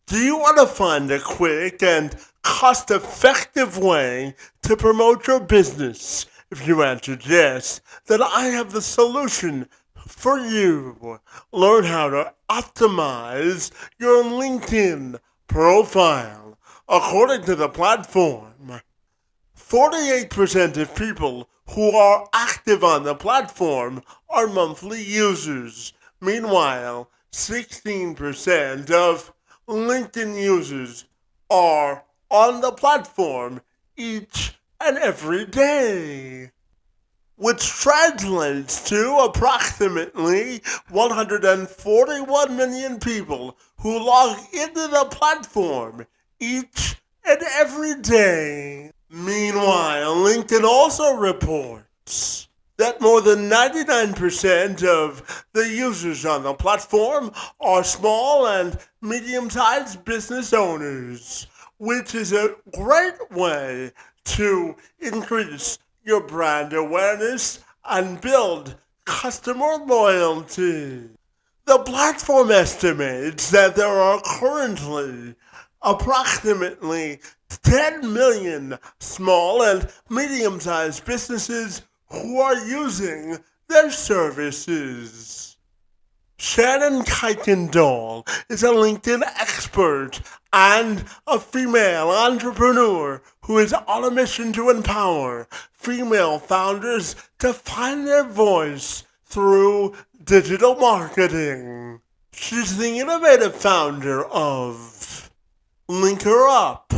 Do you want to find a quick and cost-effective way to promote your business? If you answered yes, then I have the solution for you. Learn how to optimize your LinkedIn profile. According to the platform, 48% of people who are active on the platform are monthly users. Meanwhile, 16% of LinkedIn users are on the platform each and every day, which translates to approximately 141 million people who log into the platform each and every day. Meanwhile, LinkedIn also reports that more than 99% of the users on the platform are small and medium-sized business owners, which is a great way to increase your brand awareness and build customer loyalty. The platform estimates that there are currently approximately 10 million small and medium-sized businesses who are using their services. Shannon Kuykendall is a LinkedIn expert and a female entrepreneur who is on a mission to empower female founders to find their voice through digital marketing. She's the innovative founder of Link Her Up,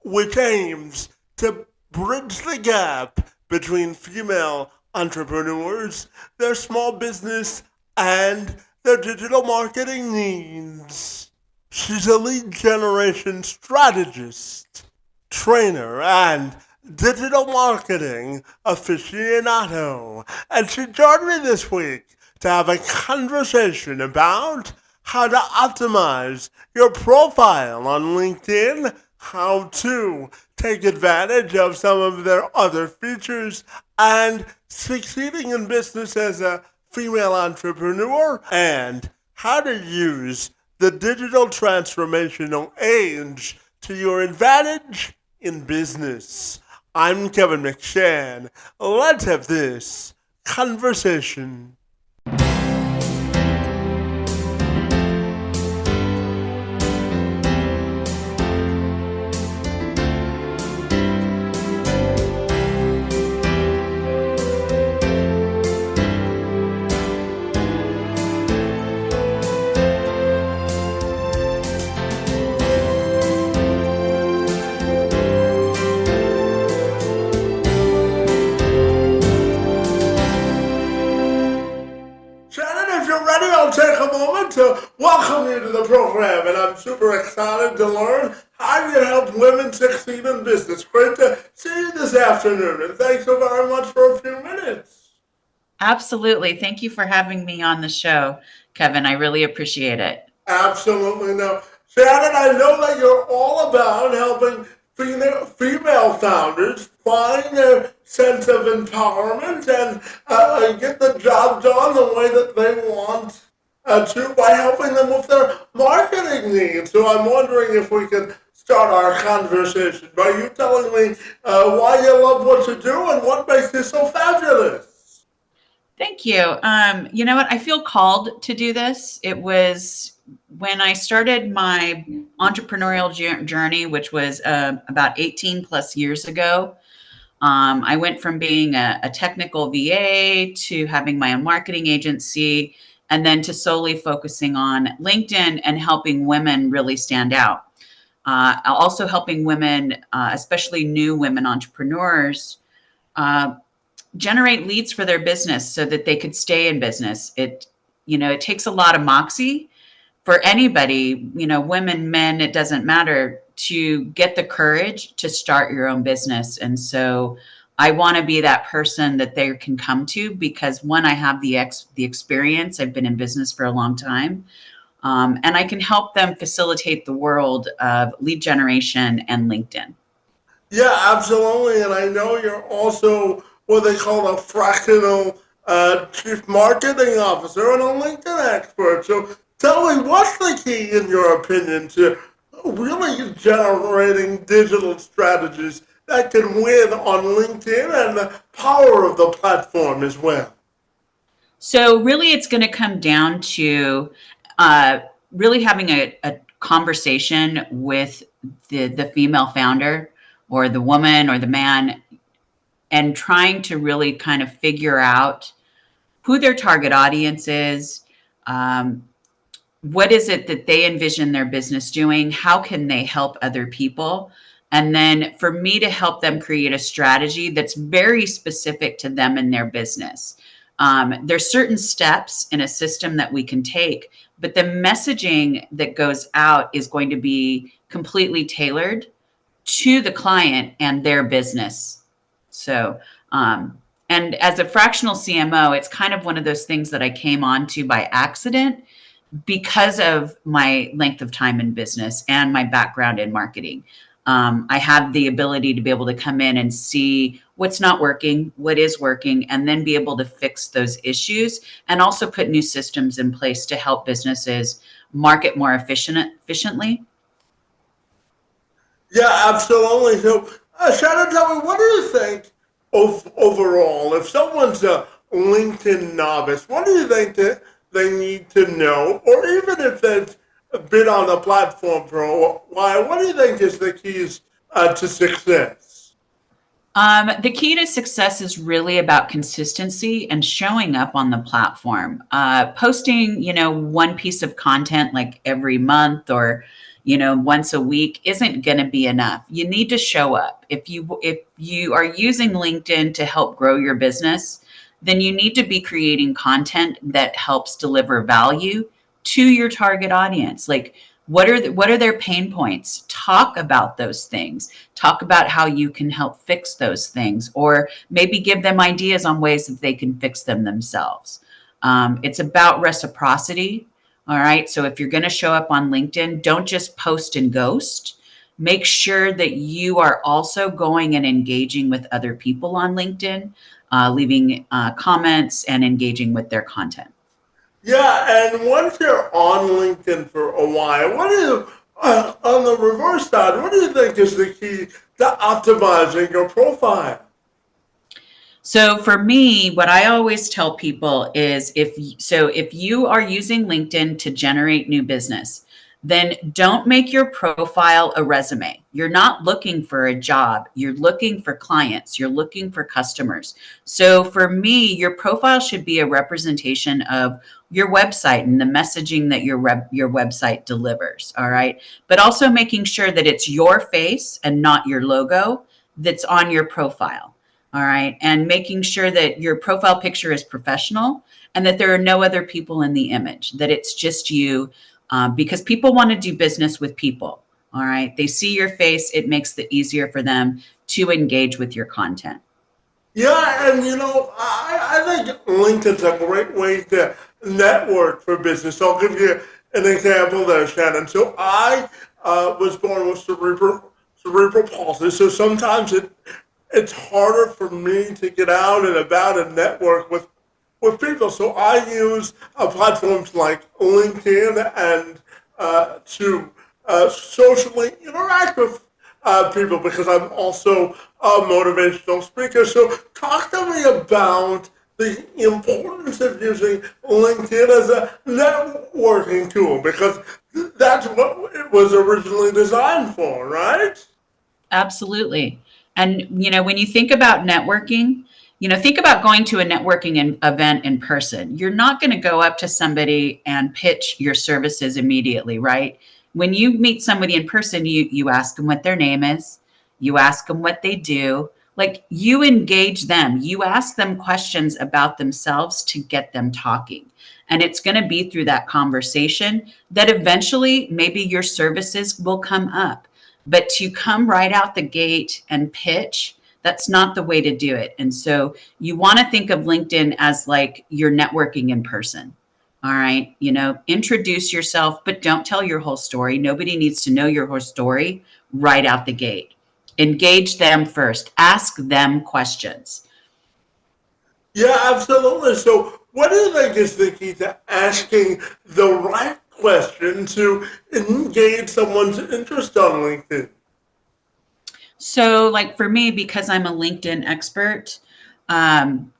which aims to bridge the gap between female entrepreneurs, their small business, and their digital marketing needs. She's a lead generation strategist, trainer, and digital marketing aficionado. And she joined me this week to have a conversation about how to optimize your profile on LinkedIn, how to take advantage of some of their other features, and succeeding in business as a female entrepreneur, and how to use the digital transformational age to your advantage in business. I'm Kevin McShann. Let's have this conversation. Shannon, if you're ready, I'll take a moment to welcome you to the program, and I'm super excited to learn how you help women succeed in business. Great to see you this afternoon, and thanks so very much for a few minutes. Absolutely. Thank you for having me on the show, Kevin. I really appreciate it. Absolutely no. Shannon, I know that you're all about helping female founders find their sense of empowerment and get the job done the way that they want to by helping them with their marketing needs. So I'm wondering if we could start our conversation by you telling me why you love what you do and what makes you so fabulous. Thank you. You know what? I feel called to do this. It was when I started my entrepreneurial journey, which was about 18 plus years ago. I went from being a technical VA to having my own marketing agency, and then to solely focusing on LinkedIn and helping women really stand out. Also helping women, especially new women entrepreneurs, uh, generate leads for their business so that they could stay in business. It takes a lot of moxie for anybody, women, men, it doesn't matter, to get the courage to start your own business. And so I want to be that person that they can come to because one, I have the experience. I've been in business for a long time. And I can help them facilitate the world of lead generation and LinkedIn. Yeah, absolutely. And I know you're also what they call a fractional chief marketing officer and a LinkedIn expert. So tell me, what's the key, in your opinion, to really generating digital strategies that can win on LinkedIn and the power of the platform as well? So really, it's going to come down to uh, really having a conversation with the female founder or the woman or the man, and trying to really kind of figure out who their target audience is. Um, what is it that they envision their business doing? How can they help other people? And then for me to help them create a strategy that's very specific to them and their business. There's certain steps in a system that we can take, but the messaging that goes out is going to be completely tailored to the client and their business. So, and as a fractional CMO, it's kind of one of those things that I came onto by accident because of my length of time in business and my background in marketing. I have the ability to be able to come in and see what's not working, what is working, and then be able to fix those issues and also put new systems in place to help businesses market more efficiently. Yeah, absolutely. So, Shannon, tell me, what do you think overall, if someone's a LinkedIn novice, what do you think that they need to know? Or even if they've been on the platform for a while, what do you think is the keys to success? The key to success is really about consistency and showing up on the platform. Posting, one piece of content like every month or, once a week isn't going to be enough. You need to show up. If you are using LinkedIn to help grow your business, then you need to be creating content that helps deliver value to your target audience. Like, what are their pain points? Talk about those things. Talk about how you can help fix those things, or maybe give them ideas on ways that they can fix them themselves. It's about reciprocity. All right. So if you're going to show up on LinkedIn, don't just post and ghost. Make sure that you are also going and engaging with other people on LinkedIn, leaving comments and engaging with their content. Yeah, and once you're on LinkedIn for a while, what do you, on the reverse side, what do you think is the key to optimizing your profile? So for me, what I always tell people is if you are using LinkedIn to generate new business, then don't make your profile a resume. You're not looking for a job. You're looking for clients. You're looking for customers. So for me, your profile should be a representation of your website and the messaging that your website delivers. All right. But also making sure that it's your face and not your logo that's on your profile. All right. And making sure that your profile picture is professional and that there are no other people in the image, that it's just you, because people want to do business with people. All right. They see your face, it makes it easier for them to engage with your content. Yeah, and I think LinkedIn's a great way to network for business. I'll give you an example there, Shannon. So I was born with cerebral palsy, so sometimes it's harder for me to get out and about and network with people. So I use platforms like LinkedIn and to socially interact with people because I'm also a motivational speaker. So talk to me about the importance of using LinkedIn as a networking tool because that's what it was originally designed for, right? Absolutely. And, when you think about networking, think about going to a event in person. You're not going to go up to somebody and pitch your services immediately, right? When you meet somebody in person, you ask them what their name is, you ask them what they do, like you engage them, you ask them questions about themselves to get them talking. And it's going to be through that conversation that eventually maybe your services will come up. But to come right out the gate and pitch, that's not the way to do it. And so you want to think of LinkedIn as like you're networking in person. All right. Introduce yourself, but don't tell your whole story. Nobody needs to know your whole story right out the gate. Engage them first, ask them questions. Yeah, absolutely. So, what do you think is the key to asking the right question to engage someone's interest on LinkedIn? So, like for me, because I'm a LinkedIn expert,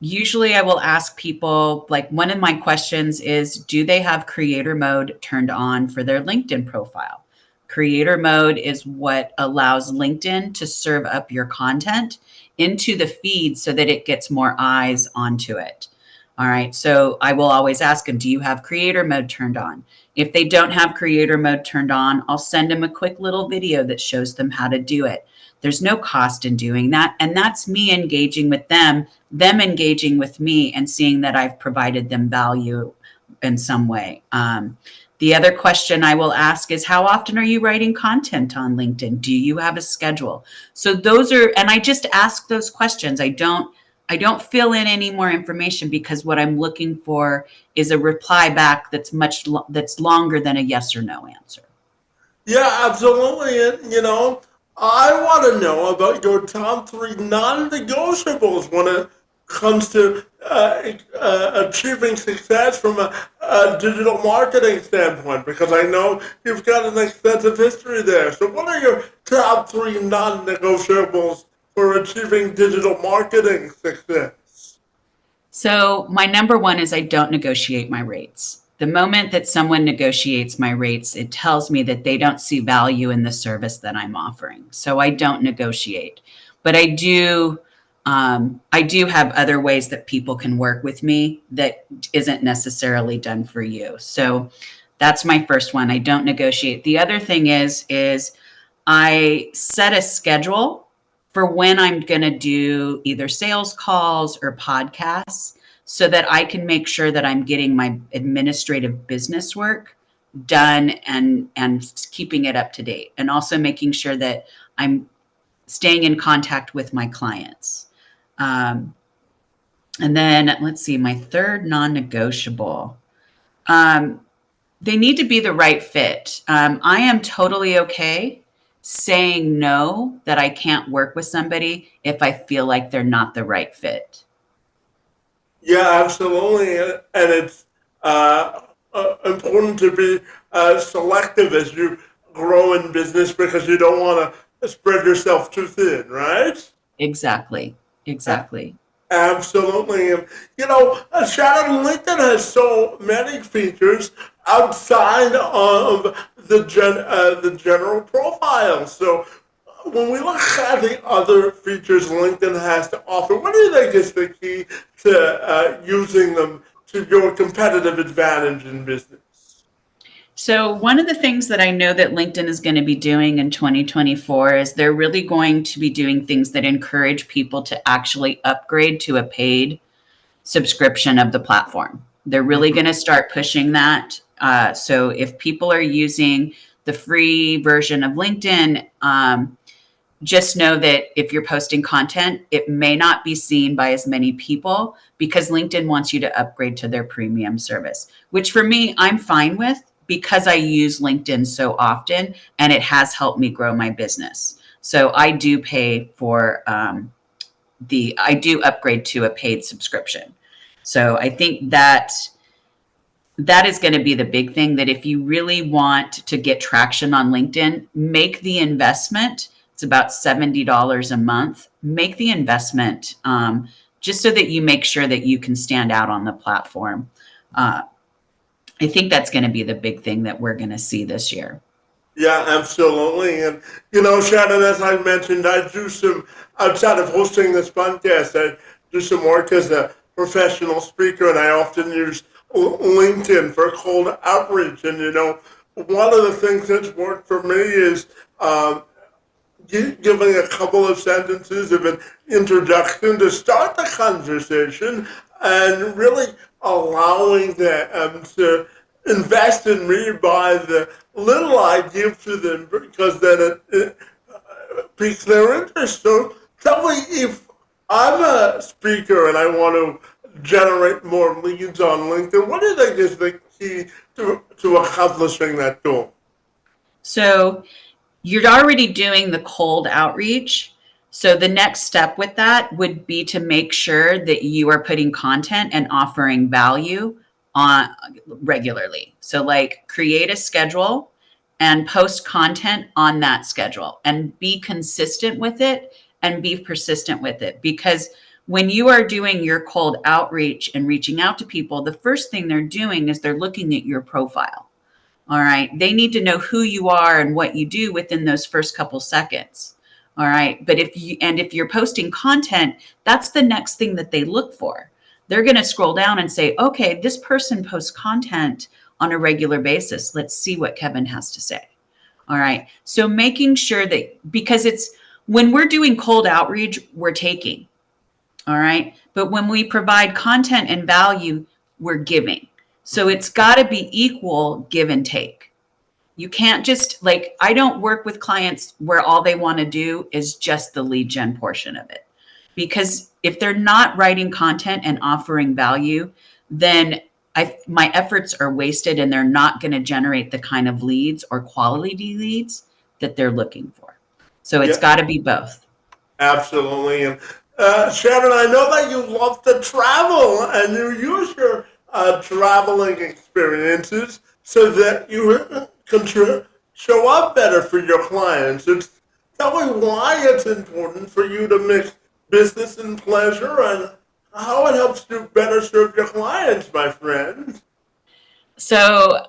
usually I will ask people, like, one of my questions is, do they have creator mode turned on for their LinkedIn profile? Creator mode is what allows LinkedIn to serve up your content into the feed so that it gets more eyes onto it. All right. So I will always ask them, do you have creator mode turned on? If they don't have creator mode turned on, I'll send them a quick little video that shows them how to do it. There's no cost in doing that. And that's me engaging with them engaging with me and seeing that I've provided them value in some way. The other question I will ask is, how often are you writing content on LinkedIn? Do you have a schedule? So those are, and I just ask those questions. I don't fill in any more information, because what I'm looking for is a reply back that's longer than a yes or no answer. Yeah, absolutely. And, I want to know about your top three non negotiables when it comes to achieving success from a digital marketing standpoint, because I know you've got an extensive history there. So, what are your top three non negotiables for achieving digital marketing success? So my number one is, I don't negotiate my rates. The moment that someone negotiates my rates, it tells me that they don't see value in the service that I'm offering. So I don't negotiate. But I do have other ways that people can work with me that isn't necessarily done for you. So that's my first one. I don't negotiate. The other thing is I set a schedule for when I'm going to do either sales calls or podcasts, so that I can make sure that I'm getting my administrative business work done and keeping it up to date, and also making sure that I'm staying in contact with my clients. Um, and then let's see, my third non-negotiable. Um, they need to be the right fit. I am totally okay saying no, that I can't work with somebody if I feel like they're not the right fit. Yeah, absolutely, and it's uh, important to be selective as you grow in business, because you don't want to spread yourself too thin, right? Exactly. Exactly. Absolutely. And, Shannon, LinkedIn has so many features outside of the general profile. So when we look at the other features LinkedIn has to offer, what do you think is the key to using them to your competitive advantage in business? So, one of the things that I know that LinkedIn is going to be doing in 2024 is they're really going to be doing things that encourage people to actually upgrade to a paid subscription of the platform. They're really Mhm. going to start pushing that. So, if people are using the free version of LinkedIn, just know that if you're posting content, it may not be seen by as many people, because LinkedIn wants you to upgrade to their premium service, which for me, I'm fine with, because I use LinkedIn so often and it has helped me grow my business. So I do pay for I do upgrade to a paid subscription. So I think that is going to be the big thing, that if you really want to get traction on LinkedIn, make the investment. It's about $70 a month. Make the investment, just so that you make sure that you can stand out on the platform. Uh, I think that's going to be the big thing that we're going to see this year. Yeah, absolutely. And, Shannon, as I mentioned, I do some, outside of hosting this podcast, I do some work as a professional speaker, and I often use LinkedIn for cold outreach. And, one of the things that's worked for me is um, giving a couple of sentences of an introduction to start the conversation, and really allowing them to invest in me by the little I give to them, because then it piques their interest. So tell me, if I'm a speaker and I want to generate more leads on LinkedIn, what do you think is the key to accomplishing that goal? So you're already doing the cold outreach. So the next step with that would be to make sure that you are putting content and offering value on regularly. So like create a schedule and post content on that schedule and be consistent with it and be persistent with it. Because when you are doing your cold outreach and reaching out to people, the first thing they're doing is they're looking at your profile. All right. They need to know who you are and what you do within those first couple seconds. All right. But if you're posting content, that's the next thing that they look for. They're going to scroll down and say, okay, this person posts content on a regular basis. Let's see what Kevin has to say. All right. So making sure that, because it's when we're doing cold outreach, we're taking. All right. But when we provide content and value, we're giving. So it's got to be equal give and take. You can't just like, I don't work with clients where all they want to do is just the lead gen portion of it. Because if they're not writing content and offering value, then my efforts are wasted and they're not going to generate the kind of leads or quality leads that they're looking for. So it's Yeah, got to be both. absolutely. And Shannon, I know that you love to travel and you use your traveling experiences so that you can show up better for your clients. Tell me why it's important for you to mix business and pleasure and how it helps you better serve your clients, my friend. So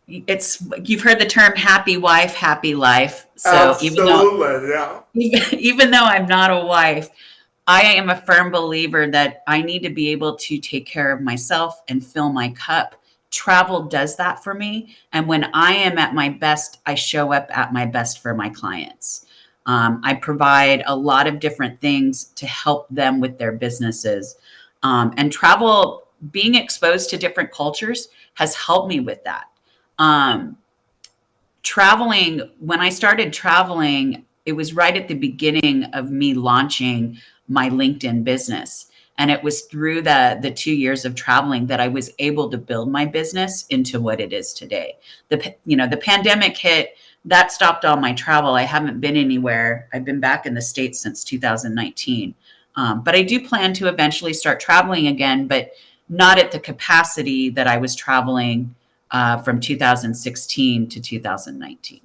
you've heard the term happy wife, happy life. So Absolutely, yeah. even though I'm not a wife, I am a firm believer that I need to be able to take care of myself and fill my cup. Travel does that for me. And when I am at my best, I show up at my best for my clients. I provide a lot of different things to help them with their businesses. And travel, being exposed to different cultures, has helped me with that. Um, Traveling, when I started traveling, it was right at the beginning of me launching my LinkedIn business. And it was through the 2 years of traveling that I was able to build my business into what it is today. The pandemic hit, that stopped all my travel. I haven't been anywhere. I've been back in the States since 2019. But I do plan to eventually start traveling again, but not at the capacity that I was traveling from 2016 to 2019.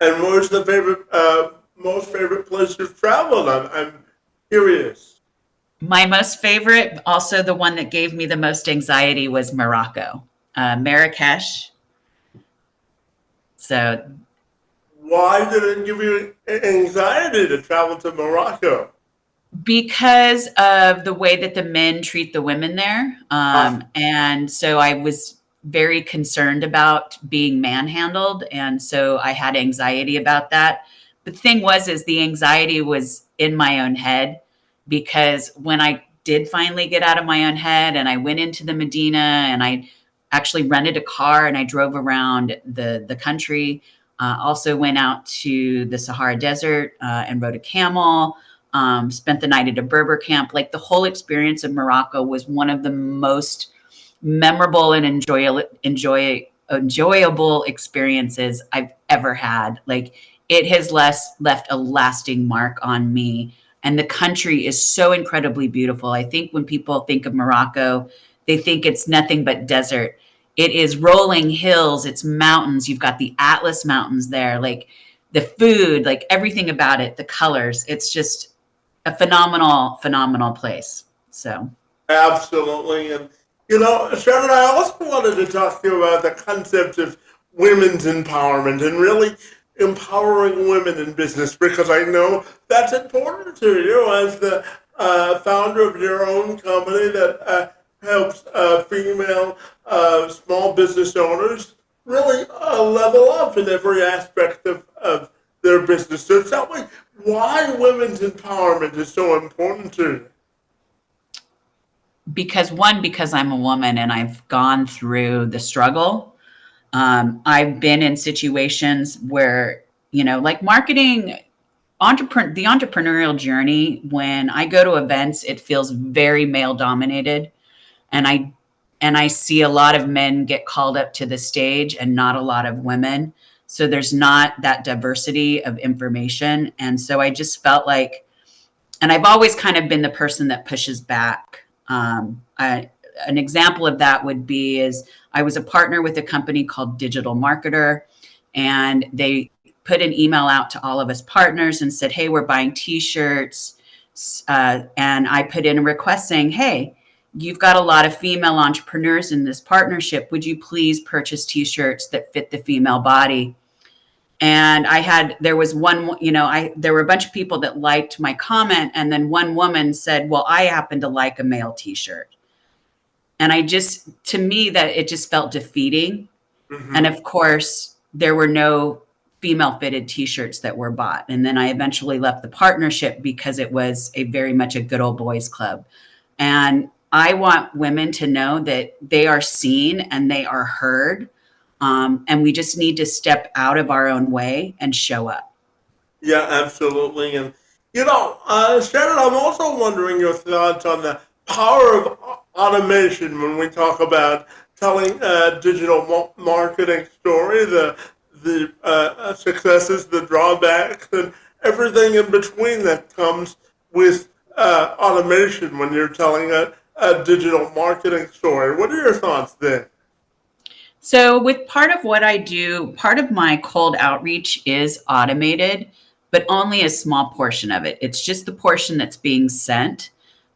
And where's the most favorite place you've traveled? I'm curious. My most favorite, also the one that gave me the most anxiety, was Morocco, Marrakesh. So, Why did it give you anxiety to travel to Morocco? because of the way that the men treat the women there. Ah, And so I was very concerned about being manhandled. And so I had anxiety about that. The thing is the anxiety was in my own head, because when I did finally get out of my own head and I went into the Medina and I actually rented a car and I drove around the country, also went out to the Sahara Desert and rode a camel, spent the night at a Berber camp. Like the whole experience of Morocco was one of the most memorable and enjoyable experiences I've ever had. Like it has left a lasting mark on me. And the country is so incredibly beautiful. I think when people think of Morocco, they think it's nothing but desert. It is rolling hills, it's mountains. You've got the Atlas Mountains there, like the food, like everything about it, the colors. It's just a phenomenal place. So, absolutely. And, Shannon, I also wanted to talk to you about the concept of women's empowerment and really empowering women in business because I know that's important to you as the founder of your own company that helps female small business owners really level up in every aspect of their business. So tell me why women's empowerment is so important to you. because I'm a woman and I've gone through the struggle. I've been in situations where, like marketing, the entrepreneurial journey, when I go to events, it feels very male dominated. And I see a lot of men get called up to the stage and not a lot of women. So there's not that diversity of information. And so I just felt like, and I've always kind of been the person that pushes back. an example of that would be is I was a partner with a company called Digital Marketer, and they put an email out to all of us partners and said, hey, we're buying t-shirts. And I put in a request saying, hey, you've got a lot of female entrepreneurs in this partnership. Would you please purchase t-shirts that fit the female body? And there was one, there were a bunch of people that liked my comment. And then one woman said, well, I happen to like a male t-shirt. And to me, that it just felt defeating. Mm-hmm. And of course, there were no female fitted t-shirts that were bought. And then I eventually left the partnership because it was very much a good old boys club. And I want women to know that they are seen and they are heard. And we just need to step out of our own way and show up. Yeah, absolutely. And, Shannon, I'm also wondering your thoughts on the power of automation when we talk about telling a digital marketing story, the successes, the drawbacks, and everything in between that comes with automation when you're telling a digital marketing story. What are your thoughts there? So with part of what I do, part of my cold outreach is automated, but only a small portion of it. It's just the portion that's being sent,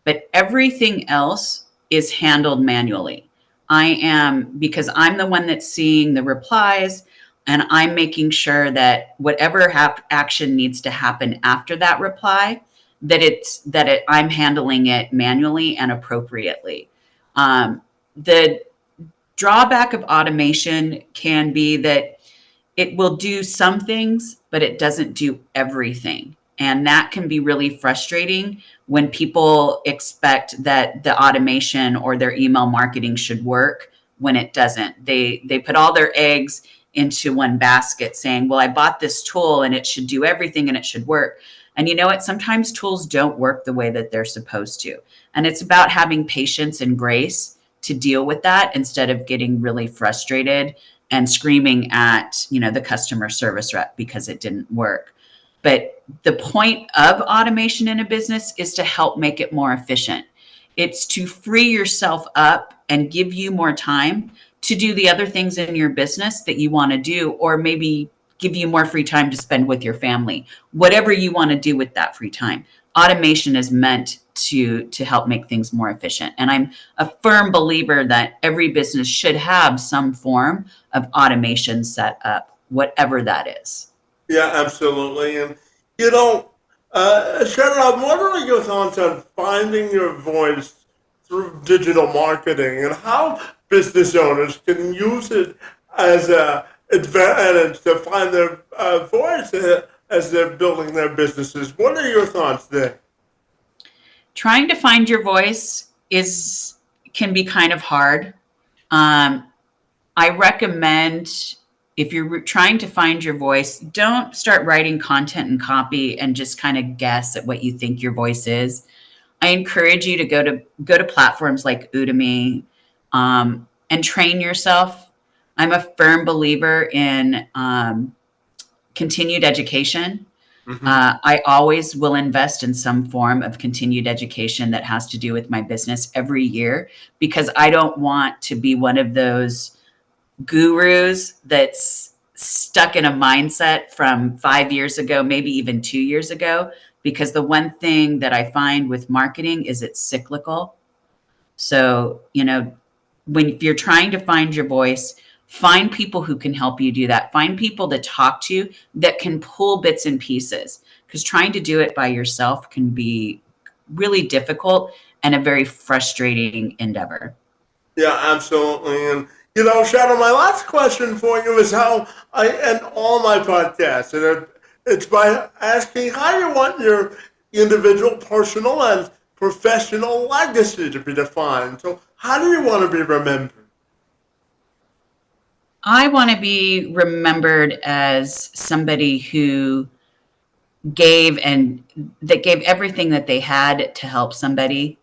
but everything else is handled manually. Because I'm the one that's seeing the replies, and I'm making sure that whatever action needs to happen after that reply, I'm handling it manually and appropriately. The drawback of automation can be that it will do some things, but it doesn't do everything. And that can be really frustrating when people expect that the automation or their email marketing should work when it doesn't. They put all their eggs into one basket saying, well, I bought this tool and it should do everything and it should work. And you know what? Sometimes tools don't work the way that they're supposed to. And it's about having patience and grace to deal with that instead of getting really frustrated and screaming at, the customer service rep because it didn't work. But the point of automation in a business is to help make it more efficient. It's to free yourself up and give you more time to do the other things in your business that you want to do, or maybe give you more free time to spend with your family, whatever you want to do with that free time. Automation is meant to help make things more efficient. And I'm a firm believer that every business should have some form of automation set up, whatever that is. Yeah, absolutely. And, Shannon, I'm wondering your thoughts on finding your voice through digital marketing and how business owners can use it as an advantage to find their voice as they're building their businesses. What are your thoughts there? Trying to find your voice can be kind of hard. I recommend, if you're trying to find your voice, don't start writing content and copy and just kind of guess at what you think your voice is. I encourage you to go to platforms like Udemy, and train yourself. I'm a firm believer in continued education. Mm-hmm. I always will invest in some form of continued education that has to do with my business every year, because I don't want to be one of those gurus that's stuck in a mindset from 5 years ago, maybe even 2 years ago, because the one thing that I find with marketing is it's cyclical. So, if you're trying to find your voice, find people who can help you do that. Find people to talk to that can pull bits and pieces, because trying to do it by yourself can be really difficult and a very frustrating endeavor. Yeah, absolutely. And, Shannon, my last question for you is how I end all my podcasts. And it's by asking how you want your individual, personal, and professional legacy to be defined. So how do you want to be remembered? I want to be remembered as somebody who gave everything that they had to help somebody,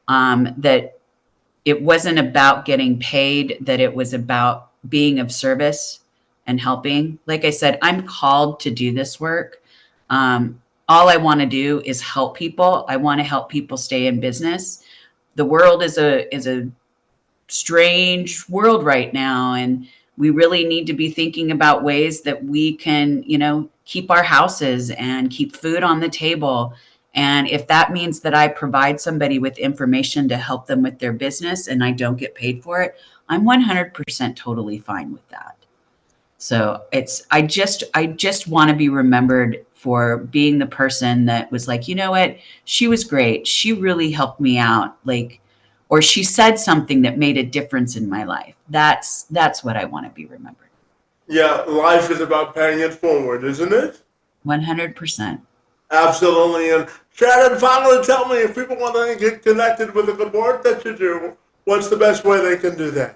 that it wasn't about getting paid, that it was about being of service and helping. Like I said, I'm called to do this work. All I want to do is help people. I want to help people stay in business. The world is a strange world right now, and we really need to be thinking about ways that we can, keep our houses and keep food on the table. And if that means that I provide somebody with information to help them with their business and I don't get paid for it, I'm 100% totally fine with that. So I just want to be remembered for being the person that was like, you know what, she was great. She really helped me out. Like, or she said something that made a difference in my life. That's what I want to be remembered. Yeah, life is about paying it forward, isn't it? 100%. Absolutely. And Shannon, finally tell me, if people want to get connected with the good work that you do, what's the best way they can do that?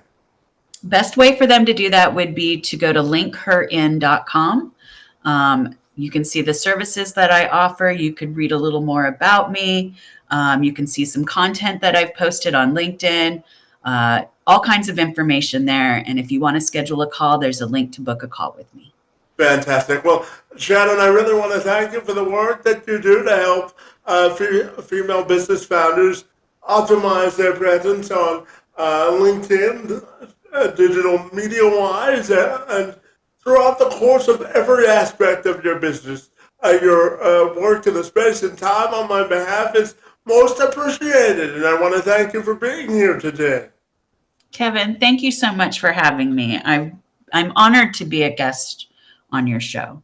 Best way for them to do that would be to go to linkherin.com. You can see the services that I offer. You could read a little more about me. You can see some content that I've posted on LinkedIn, all kinds of information there. And if you want to schedule a call, there's a link to book a call with me. Fantastic. Well, Shannon, I really want to thank you for the work that you do to help female business founders optimize their presence on LinkedIn, digital media-wise, and throughout the course of every aspect of your business. Your work in the space and time on my behalf is most appreciated, and I want to thank you for being here today. Kevin, thank you so much for having me. I'm honored to be a guest on your show.